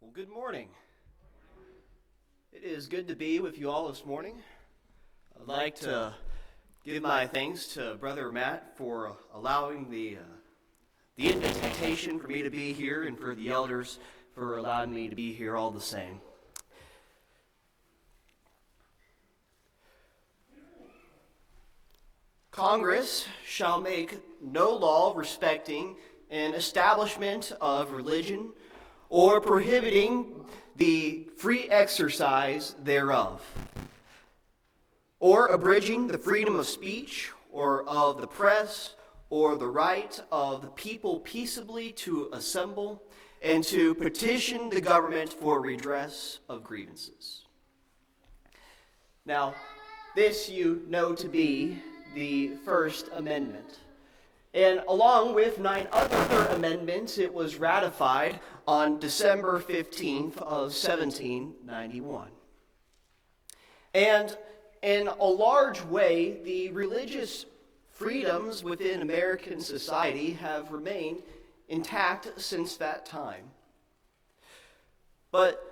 Well, good morning. It is good to be with you all this morning. I'd like to give my thanks to Brother Matt for allowing the invitation for me to be here, and for the elders for allowing me to be here all the same. Congress shall make no law respecting an establishment of religion or prohibiting the free exercise thereof, or abridging the freedom of speech or of the press, or the right of the people peaceably to assemble and to petition the government for redress of grievances. Now, this you know to be the First Amendment. And along with 9 other amendments, it was ratified on December 15th of 1791. And in a large way, the religious freedoms within American society have remained intact since that time. But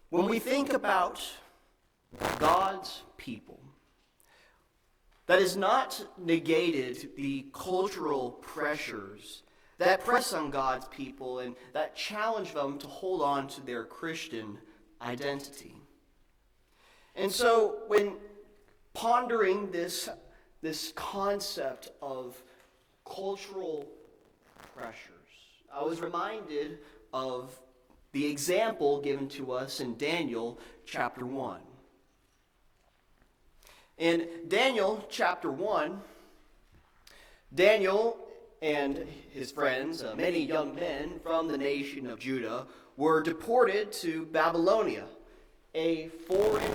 when we think about God's people, that has not negated the cultural pressures that press on God's people and that challenge them to hold on to their Christian identity. And so when pondering this concept of cultural pressures, I was reminded of the example given to us in Daniel chapter 1. In Daniel chapter 1, Daniel and his friends, many young men from the nation of Judah, were deported to Babylonia, a foreign,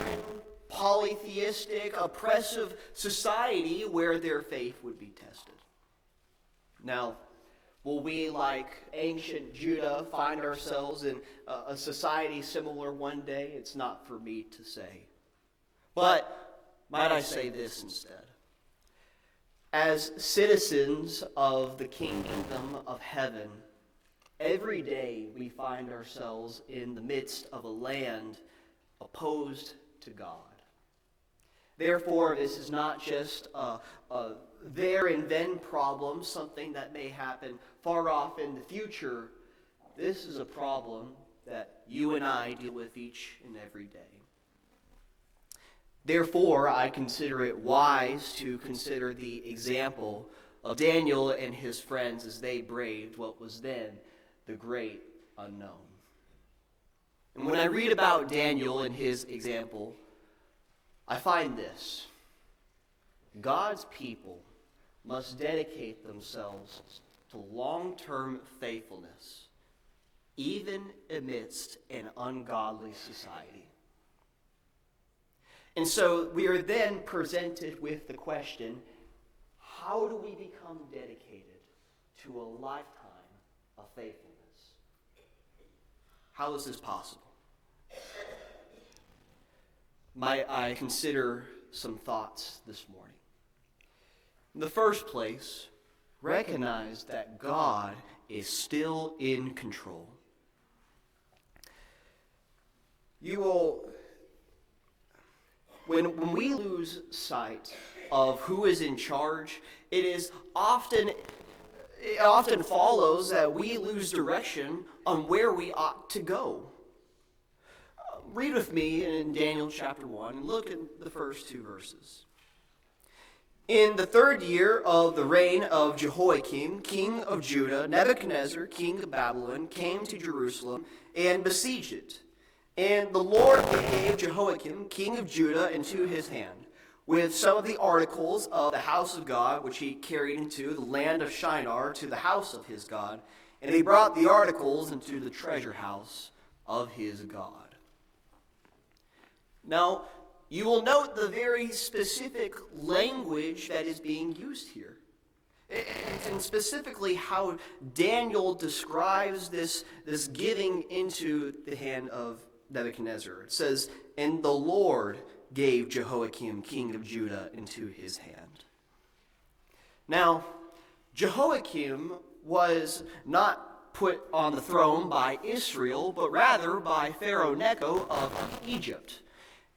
polytheistic, oppressive society where their faith would be tested. Now, will we, like ancient Judah, find ourselves in a society similar one day? It's not for me to say. But might I say this instead? As citizens of the kingdom of heaven, every day we find ourselves in the midst of a land opposed to God. Therefore, this is not just a there and then problem, something that may happen far off in the future. This is a problem that you and I deal with each and every day. Therefore, I consider it wise to consider the example of Daniel and his friends as they braved what was then the great unknown. And when I read about Daniel and his example, I find this: God's people must dedicate themselves to long-term faithfulness, even amidst an ungodly society. And so we are then presented with the question, how do we become dedicated to a lifetime of faithfulness? How is this possible? Might I consider some thoughts this morning? In the first place, recognize that God is still in control. You will... When we lose sight of who is in charge, it often follows that we lose direction on where we ought to go. Read with me in Daniel chapter 1 and look at the first 2 verses. In the 3rd year of the reign of Jehoiakim, king of Judah, Nebuchadnezzar, king of Babylon, came to Jerusalem and besieged it. And the Lord gave Jehoiakim, king of Judah, into his hand, with some of the articles of the house of God, which he carried into the land of Shinar to the house of his God. And he brought the articles into the treasure house of his God. Now, you will note the very specific language that is being used here. And specifically how Daniel describes this giving into the hand of Nebuchadnezzar. It says, and the Lord gave Jehoiakim, king of Judah, into his hand. Now, Jehoiakim was not put on the throne by Israel, but rather by Pharaoh Necho of Egypt.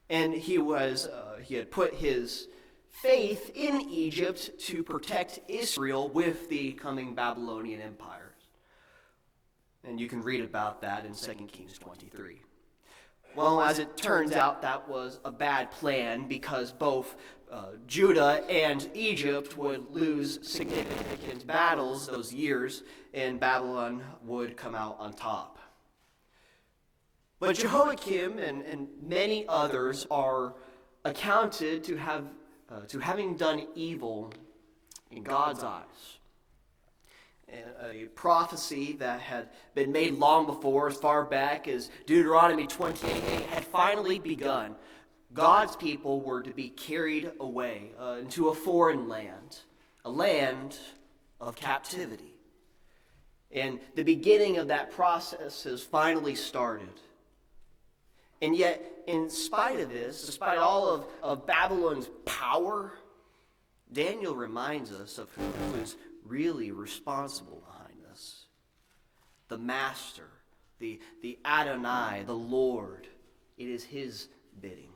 And he had put his faith in Egypt to protect Israel with the coming Babylonian Empire. And you can read about that in 2 Kings 23. Well, as it turns out, that was a bad plan because both Judah and Egypt would lose significant battles those years, and Babylon would come out on top. But Jehoiakim and many others are accounted to having done evil in God's eyes. A prophecy that had been made long before, as far back as Deuteronomy 28, had finally begun. God's people were to be carried away into a foreign land, a land of captivity. And the beginning of that process has finally started. And yet, in spite of this, despite all of Babylon's power, Daniel reminds us of who is really responsible behind this. The Master, the Adonai, the Lord. It is his bidding.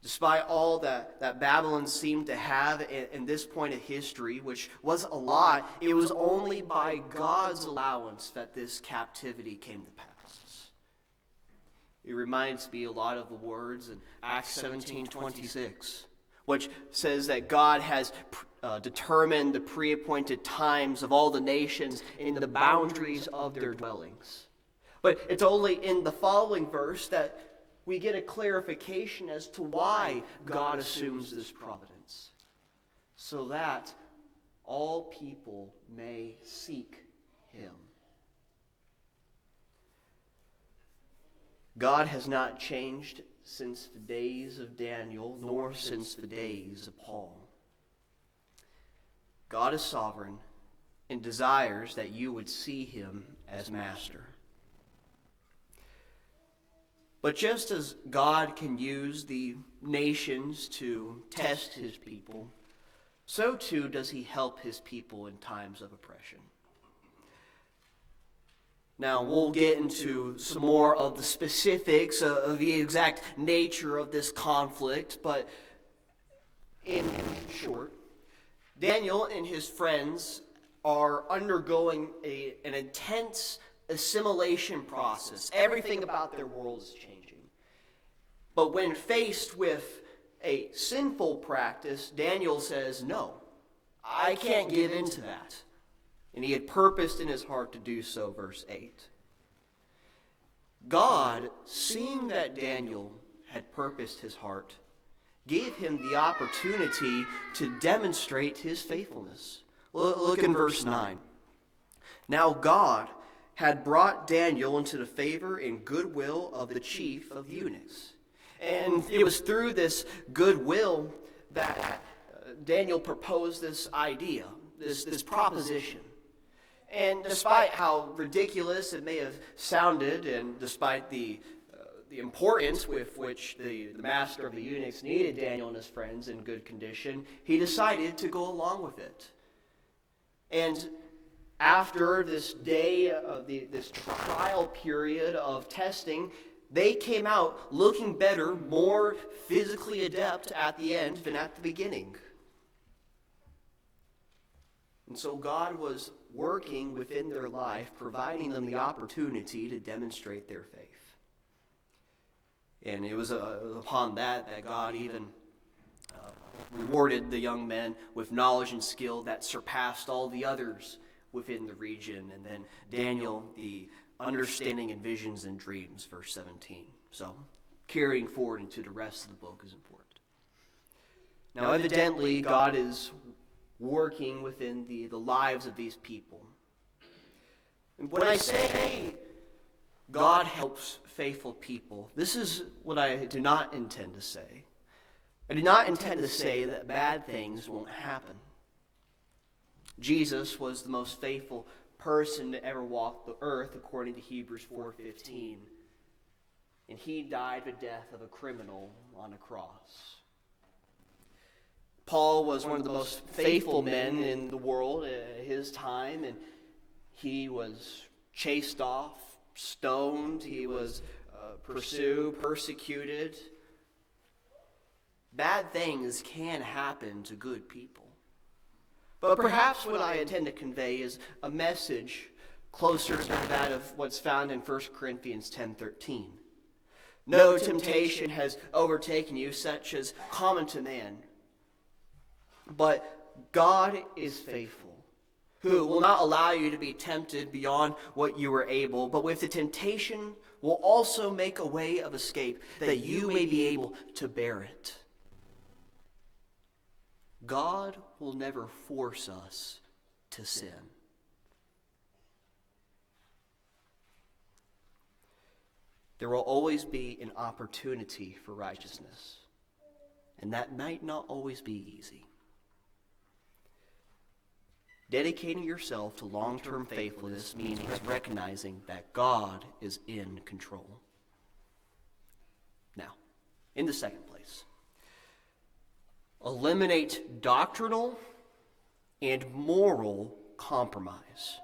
Despite all that Babylon seemed to have in this point of history, which was a lot, it was only by God's allowance that this captivity came to pass. It reminds me a lot of the words in Acts 17:26, which says that God has determined the pre-appointed times of all the nations in the boundaries of their dwellings. But it's only in the following verse that we get a clarification as to why God assumes this providence, so that all people may seek him. God has not changed since the days of Daniel, nor since the days of Paul. God is sovereign and desires that you would see him as master. But just as God can use the nations to test his people, so too does he help his people in times of oppression. Now, we'll get into some more of the specifics of the exact nature of this conflict, but in short, Daniel and his friends are undergoing an intense assimilation process. Everything about their world is changing. But when faced with a sinful practice, Daniel says, no, I can't give in to that. And he had purposed in his heart to do so, verse 8. God, seeing that Daniel had purposed his heart, gave him the opportunity to demonstrate his faithfulness. Look in verse 9. Now God had brought Daniel into the favor and goodwill of the chief of the eunuchs. And it was through this goodwill that Daniel proposed this idea, this proposition. And despite how ridiculous it may have sounded, and despite the importance with which the master of the eunuchs needed Daniel and his friends in good condition, he decided to go along with it. And after this day of this trial period of testing, they came out looking better, more physically adept at the end than at the beginning. And so God was working within their life, providing them the opportunity to demonstrate their faith. And it was upon that God even rewarded the young men with knowledge and skill that surpassed all the others within the region. And then Daniel, the understanding in visions and dreams, verse 17. So carrying forward into the rest of the book is important. Now evidently God is working within the lives of these people. And when I say God helps faithful people, this is what I do not intend to say. I do not intend to say that bad things won't happen. Jesus was the most faithful person to ever walk the earth, according to Hebrews 4:15. And he died the death of a criminal on a cross. Paul was one of the most faithful men in the world at his time, and He was chased off, stoned. He was pursued, persecuted. Bad things can happen to good people. But perhaps what I intend to convey is a message closer to that of what's found in 1 Corinthians 10:13. No temptation has overtaken you such as common to man. But God is faithful, who will not allow you to be tempted beyond what you are able, but with the temptation will also make a way of escape, that you may be able to bear it. God will never force us to sin. There will always be an opportunity for righteousness, and that might not always be easy. Dedicating yourself to long-term faithfulness means recognizing that God is in control. Now, in the second place, eliminate doctrinal and moral compromise.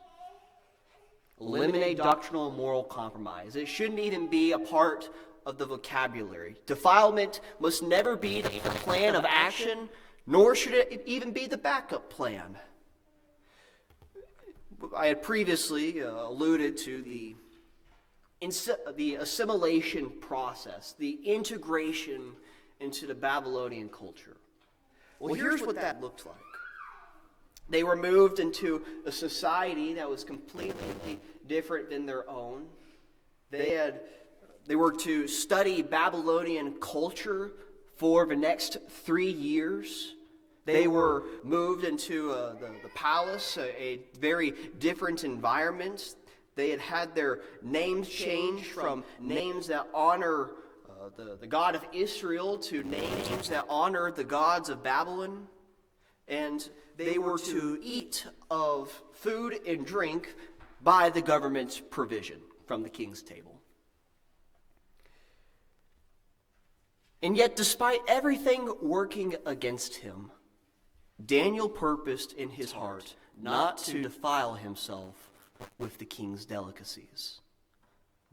Eliminate doctrinal and moral compromise. It shouldn't even be a part of the vocabulary. Defilement must never be the plan of action, nor should it even be the backup plan. I had previously alluded to the assimilation process, the integration into the Babylonian culture. Well, here's what that looked like. They were moved into a society that was completely different than their own. They were to study Babylonian culture for the next 3 years. They were moved into the palace, a very different environment. They had their names changed from names that honor the God of Israel to names that honor the gods of Babylon. And they were to eat of food and drink by the government's provision from the king's table. And yet, despite everything working against him, Daniel purposed in his heart not to defile himself with the king's delicacies.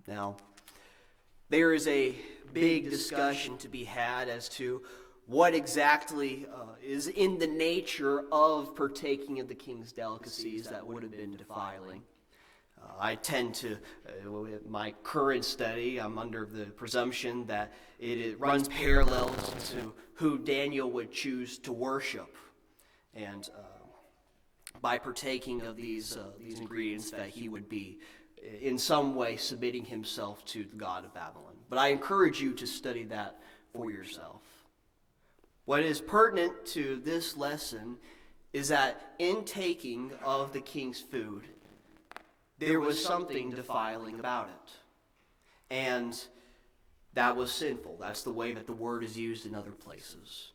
Now, there is a big discussion to be had as to what exactly is in the nature of partaking of the king's delicacies that would have been defiling. I tend to, with my current study, I'm under the presumption that it runs parallels to who Daniel would choose to worship. And by partaking of these ingredients, that he would be in some way submitting himself to the god of Babylon. But I encourage you to study that for yourself. What is pertinent to this lesson is that in taking of the king's food, there was something defiling about it. And that was sinful. That's the way that the word is used in other places.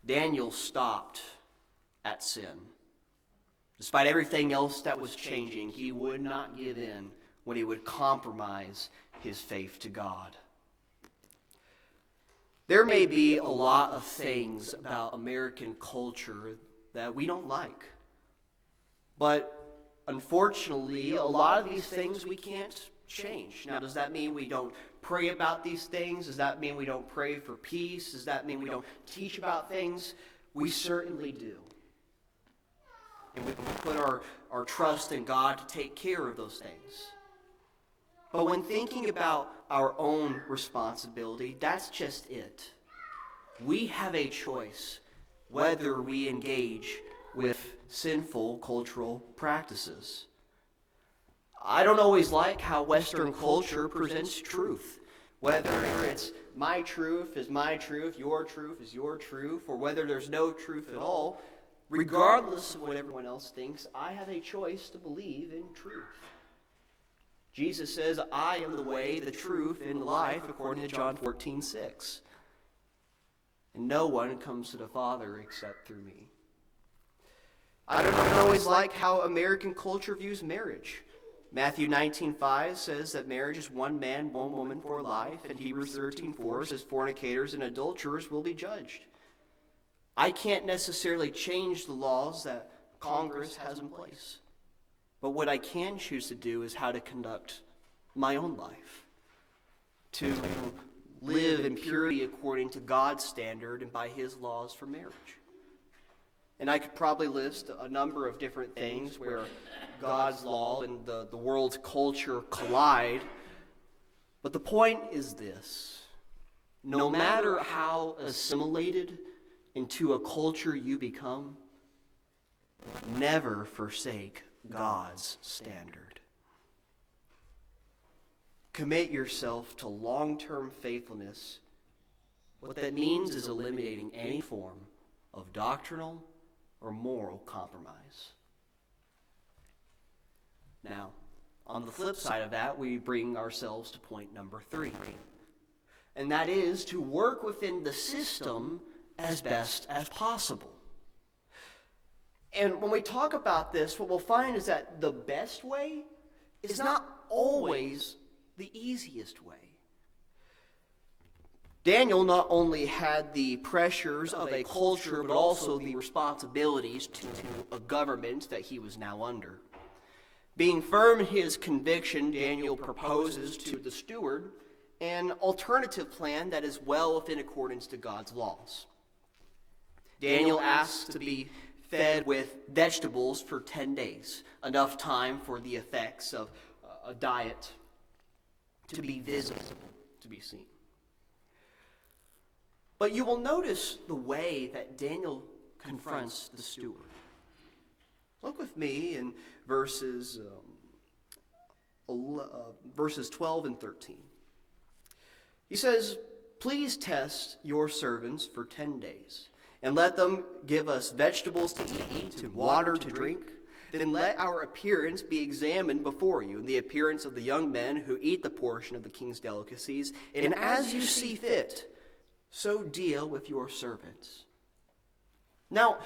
Daniel stopped at sin. Despite everything else that was changing, he would not give in when he would compromise his faith to God. There may be a lot of things about American culture that we don't like. But unfortunately, a lot of these things we can't change. Now, does that mean we don't pray about these things? Does that mean we don't pray for peace? Does that mean we don't teach about things? We certainly do. And we can put our trust in God to take care of those things. But when thinking about our own responsibility, that's just it. We have a choice whether we engage with sinful cultural practices. I don't always like how Western culture presents truth. Whether it's my truth is my truth, your truth is your truth, or whether there's no truth at all, regardless of what everyone else thinks, I have a choice to believe in truth. Jesus says, I am the way, the truth, and the life, according to John 14:6. And no one comes to the Father except through me. I don't always like how American culture views marriage. Matthew 19:5 says that marriage is one man, one woman for life, and Hebrews 13:4 says fornicators and adulterers will be judged. I can't necessarily change the laws that Congress has in place. But what I can choose to do is how to conduct my own life, to live in purity according to God's standard and by his laws for marriage. And I could probably list a number of different things where God's law and the world's culture collide. But the point is this: no matter how assimilated into a culture you become, never forsake God's standard. Commit yourself to long-term faithfulness. What that means is eliminating any form of doctrinal or moral compromise. Now, on the flip side of that, we bring ourselves to point number 3. And that is to work within the system as best as possible. And when we talk about this, what we'll find is that the best way is not always the easiest way. Daniel not only had the pressures of a culture, but also the responsibilities to a government that he was now under. Being firm in his conviction, Daniel proposes to the steward an alternative plan that is well within accordance to God's laws. Daniel asks to be fed with vegetables for 10 days, enough time for the effects of a diet to be visible, to be seen. But you will notice the way that Daniel confronts the steward. Look with me in verses 12 and 13. He says, "Please test your servants for 10 days, and let them give us vegetables to eat and water to drink. Then let our appearance be examined before you, and the appearance of the young men who eat the portion of the king's delicacies. And as you see fit, so deal with your servants." Now,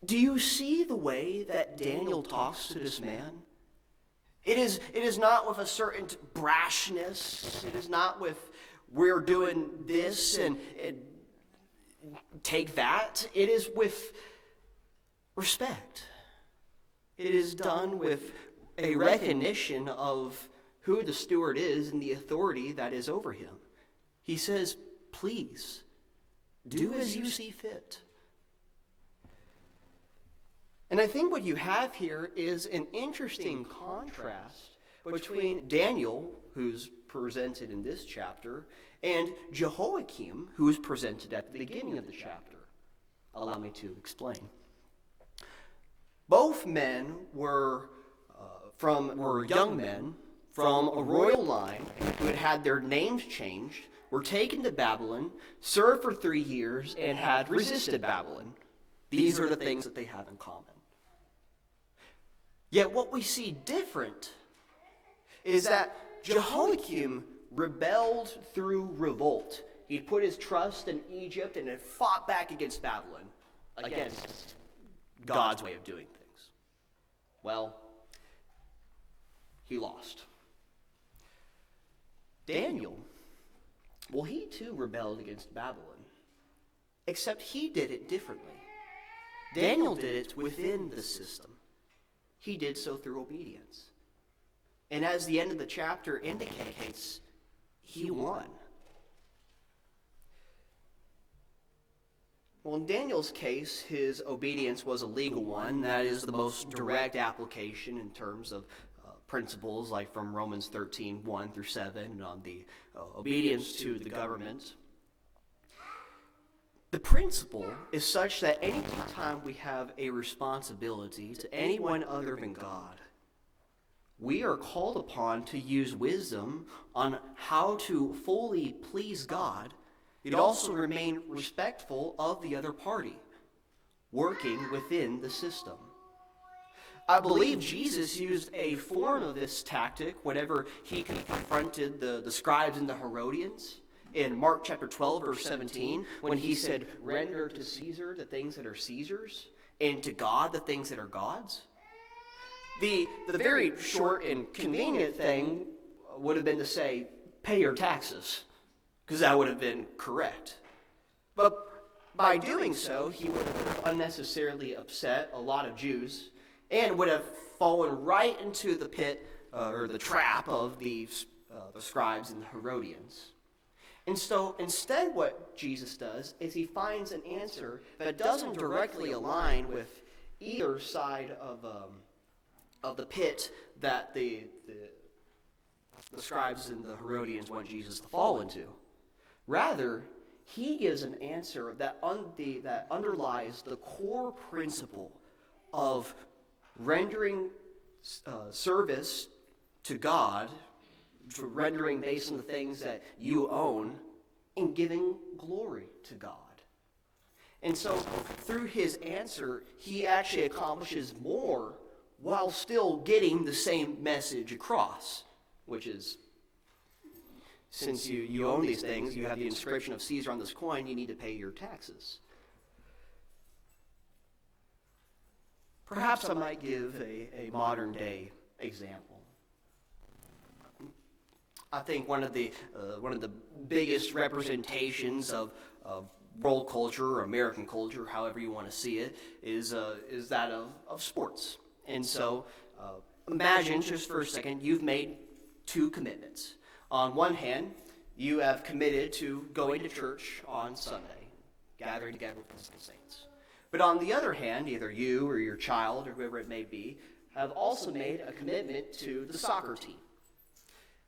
do you see the way that Daniel talks to this man? It is not with a certain brashness. It is not with, we're doing this and take that. It is with respect. It is done with a recognition of who the steward is and the authority that is over him. He says, "Please, do as you see fit." And I think what you have here is an interesting contrast between Daniel, who's presented in this chapter, and Jehoiakim, who is presented at the beginning of the chapter. Allow me to explain. Both men were young men from a royal line who had had their names changed, were taken to Babylon, served for 3 years, and had resisted Babylon. These are the things that they have in common. Yet what we see different is that Jehoiakim rebelled through revolt. He put his trust in Egypt and had fought back against Babylon, against God's way of doing things. Well, he lost. Daniel, well, he too rebelled against Babylon, except he did it differently. Daniel did it within the system. He did so through obedience. And as the end of the chapter indicates, he won. Well, in Daniel's case, his obedience was a legal one. That is the most direct application in terms of principles like from Romans 13, 1 through 7, on the obedience to the government. The principle is such that any time we have a responsibility to anyone other than God, we are called upon to use wisdom on how to fully please God, yet also remain respectful of the other party, working within the system. I believe Jesus used a form of this tactic whenever he confronted the scribes and the Herodians. In Mark chapter 12, verse 17, when he said, "Render to Caesar the things that are Caesar's, and to God the things that are God's." The very short and convenient thing would have been to say, "Pay your taxes," because that would have been correct. But by doing so, he would have unnecessarily upset a lot of Jews and would have fallen right into the pit or the trap of the scribes and the Herodians. And so instead what Jesus does is he finds an answer that doesn't directly align with either side of the pit that the scribes and the Herodians want Jesus to fall into. Rather, he gives an answer that underlies the core principle of rendering service to God, rendering based on the things that you own, and giving glory to God. And so through his answer, he actually accomplishes more while still getting the same message across, which is, since you own these things, you have the inscription of Caesar on this coin, you need to pay your taxes. Perhaps I might give a modern day example. I think one of the biggest representations of world culture or American culture, however you want to see it, is that of sports. And so imagine just for a second you've made two commitments. On one hand, you have committed to going to church on Sunday, gathering together with the saints. But on the other hand, either you or your child or whoever it may be have also made a commitment to the soccer team.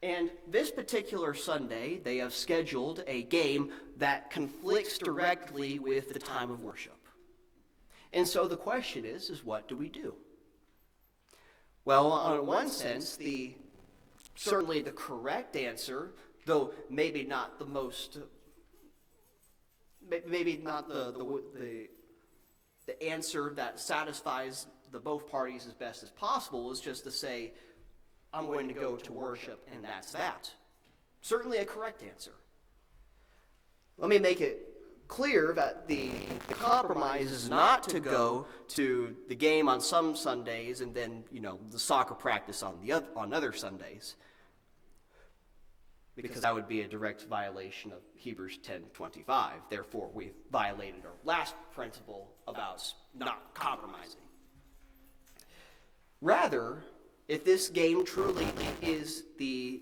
And this particular Sunday, they have scheduled a game that conflicts directly with the time of worship. And so the question is what do we do? Well, in one sense, certainly the correct answer, though maybe not the most, maybe not the answer that satisfies the both parties as best as possible, is just to say, I'm going to go to worship, and that's that. Certainly a correct answer. Let me make it clear that the compromise is not to go to the game on some Sundays and then, the soccer practice on other Sundays, because that would be a direct violation of Hebrews 10:25. Therefore, we've violated our last principle about not compromising. Rather, if this game truly is the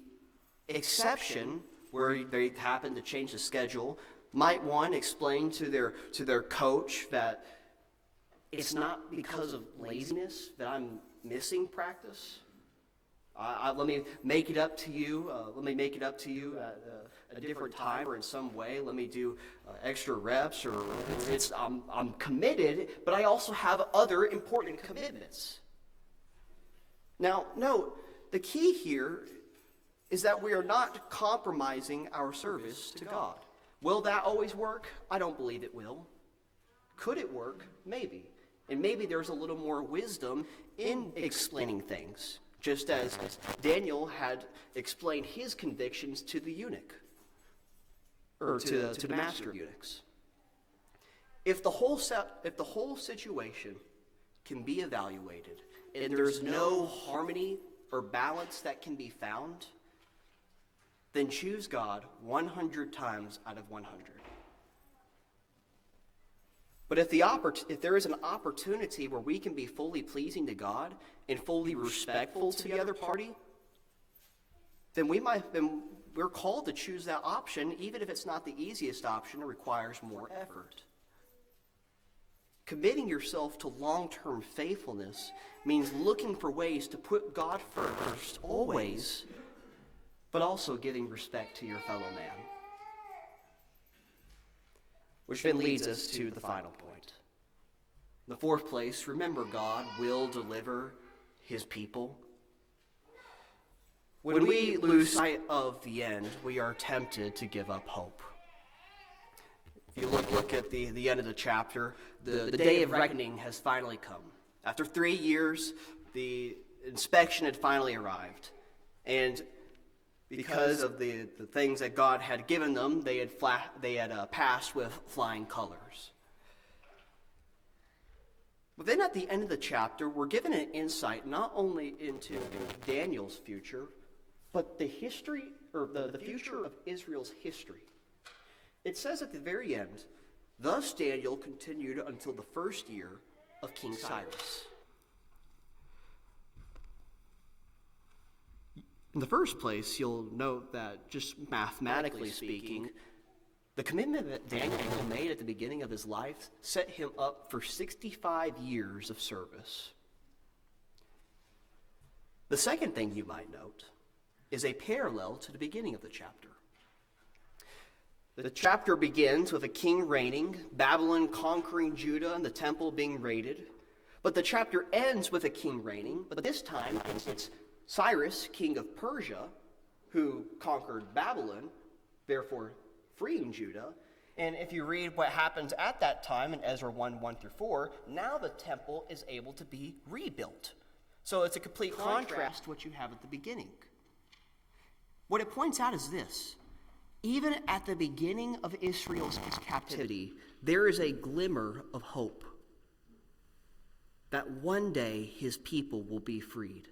exception where they happen to change the schedule, might one explain to their coach that it's not because of laziness that I'm missing practice? Let me make it up to you. Let me make it up to you at a different time or in some way. Let me do extra reps, or I'm committed, but I also have other important commitments. Now, note, the key here is that we are not compromising our service to God. Will that always work? I don't believe it will. Could it work? Maybe. And maybe there's a little more wisdom in explaining things, just as Daniel had explained his convictions to the eunuch, or to the master of eunuchs. If the whole situation can be evaluated, and there's no harmony or balance that can be found, then choose God 100 times out of 100. But if there is an opportunity where we can be fully pleasing to God and fully respectful to the other party, then we're called to choose that option, even if it's not the easiest option or requires more effort. Committing yourself to long-term faithfulness means looking for ways to put God first, always, but also giving respect to your fellow man. Which then leads us to the final point. In the fourth place, remember God will deliver his people. When we lose sight of the end, we are tempted to give up hope. If you look at the end of the chapter, the day of reckoning has finally come. After 3 years, the inspection had finally arrived. And because of the things that God had given them, they had passed with flying colors. But then at the end of the chapter, we're given an insight not only into Daniel's future, but the history, or the future of Israel's history. It says at the very end Thus Daniel continued until the first year of King Cyrus. In the first place, you'll note that just mathematically speaking, the commitment that Daniel made at the beginning of his life set him up for 65 years of service. The second thing you might note is a parallel to the beginning of the chapter. The chapter begins with a king reigning, Babylon conquering Judah and the temple being raided. But the chapter ends with a king reigning, but this time it's Cyrus, king of Persia, who conquered Babylon, therefore freeing Judah. And if you read what happens at that time in Ezra 1:1-4, now the temple is able to be rebuilt. So it's a complete contrast to what you have at the beginning. What it points out is this. Even at the beginning of Israel's captivity, there is a glimmer of hope that one day his people will be freed,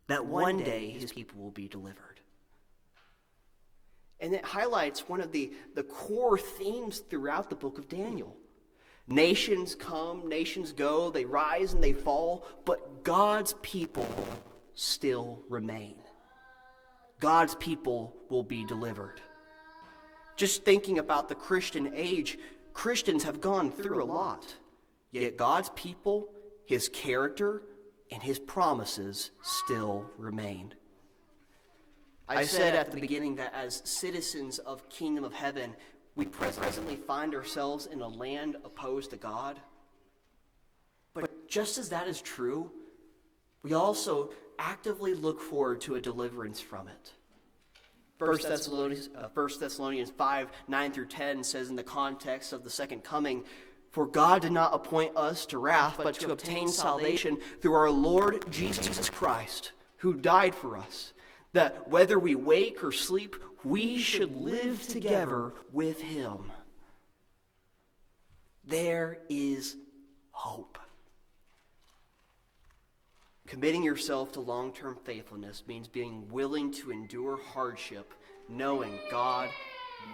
that one day his people will be delivered. And it highlights one of the core themes throughout the book of Daniel. Nations come, nations go, they rise and they fall, but God's people still remain. God's people will be delivered. Just thinking about the Christian age, Christians have gone through a lot. Yet God's people, his character, and his promises still remain. I said at the beginning that as citizens of Kingdom of Heaven, we presently find ourselves in a land opposed to God. But just as that is true, we also actively look forward to a deliverance from it. 1 Thessalonians 5:9-10 says in the context of the second coming, "For God did not appoint us to wrath, but to obtain salvation through our Lord Jesus Christ, who died for us, that whether we wake or sleep, we should live together with him." There is hope. Committing yourself to long-term faithfulness means being willing to endure hardship, knowing God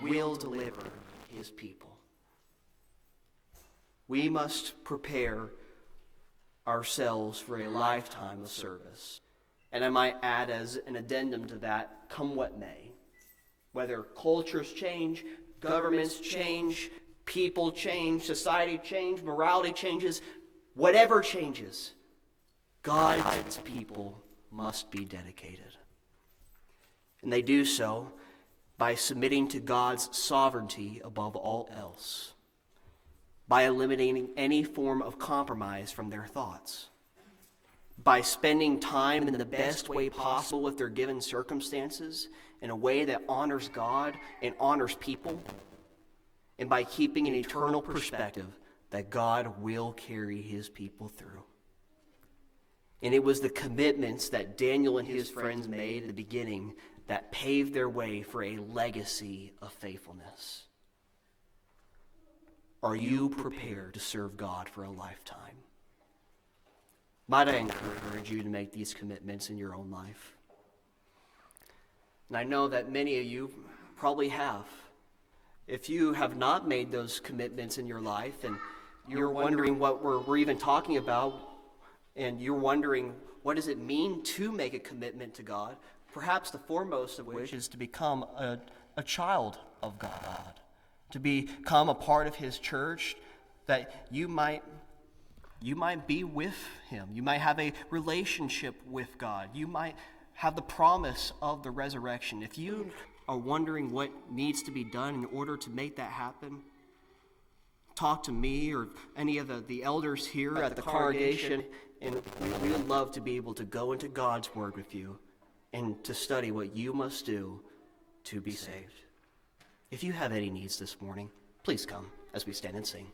will deliver his people. We must prepare ourselves for a lifetime of service. And I might add as an addendum to that, come what may. Whether cultures change, governments change, people change, society change, morality changes, whatever changes, God's people must be dedicated. And they do so by submitting to God's sovereignty above all else, by eliminating any form of compromise from their thoughts, by spending time in the best way possible with their given circumstances in a way that honors God and honors people, and by keeping an eternal perspective that God will carry his people through. And it was the commitments that Daniel and his friends made at the beginning that paved their way for a legacy of faithfulness. Are you prepared to serve God for a lifetime? Might I encourage you to make these commitments in your own life? And I know that many of you probably have. If you have not made those commitments in your life and you're wondering what we're even talking about, and you're wondering what does it mean to make a commitment to God, perhaps the foremost of which is to become a child of God, to become a part of his church, that you might be with him. You might have a relationship with God. You might have the promise of the resurrection. If you are wondering what needs to be done in order to make that happen, talk to me or any of the elders here at the congregation, and we would love to be able to go into God's word with you and to study what you must do to be saved. If you have any needs this morning, please come as we stand and sing.